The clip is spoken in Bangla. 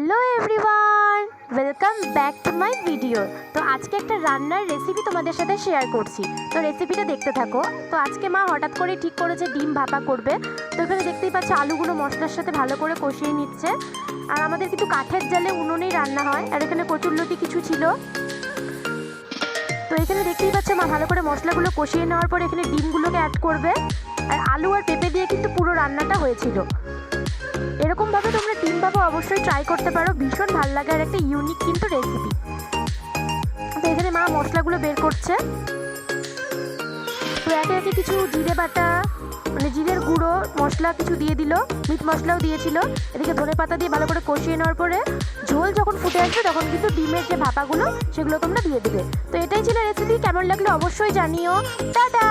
Hello everyone, welcome back to my video. তো আজকে একটা রান্নার রেসিপি তোমাদের সাথে শেয়ার করছি। তো রেসিপিটা দেখতে থাকো। তো আজকে মা হঠাৎ করে ঠিক করেছে ডিম ভাপা করবে। তো এখানে দেখতেই পাচ্ছ আলুগুলো মশলার সাথে ভালো করে কষিয়ে নিচ্ছে। আর আমাদের কিন্তু কাঠের জালে উনুনেই রান্না হয়। আর এখানে কচুরলতি কিছু ছিল। তো এখানে দেখতেই পাচ্ছ মা ভালো করে মশলাগুলো কষিয়ে নেওয়ার পর এখানে ডিমগুলোকে অ্যাড করবে। আর আলু আর পেঁপে দিয়ে কিন্তু পুরো রান্নাটা হয়েছিল। এরকমভাবে তোমরা ডিম ভাপা অবশ্যই ট্রাই করতে পারো, ভীষণ ভালো লাগে আর একটা ইউনিক কিন্তু রেসিপি। তো এখানে মা মশলাগুলো বের করছে। তো একে একে কিছু জিরে বাটা মানে জিরের গুঁড়ো মশলা কিছু দিয়ে দিল, মিট মশলাও দিয়েছিল। এদিকে ধনে পাতা দিয়ে ভালো করে কষিয়ে নেওয়ার পরে ঝোল যখন ফুটে আসবে তখন কিন্তু ডিমের যে ভাপাগুলো সেগুলো তোমরা দিয়ে দেবে। তো এটাই ছিল রেসিপি। কেমন লাগলো অবশ্যই জানিও। টাটা।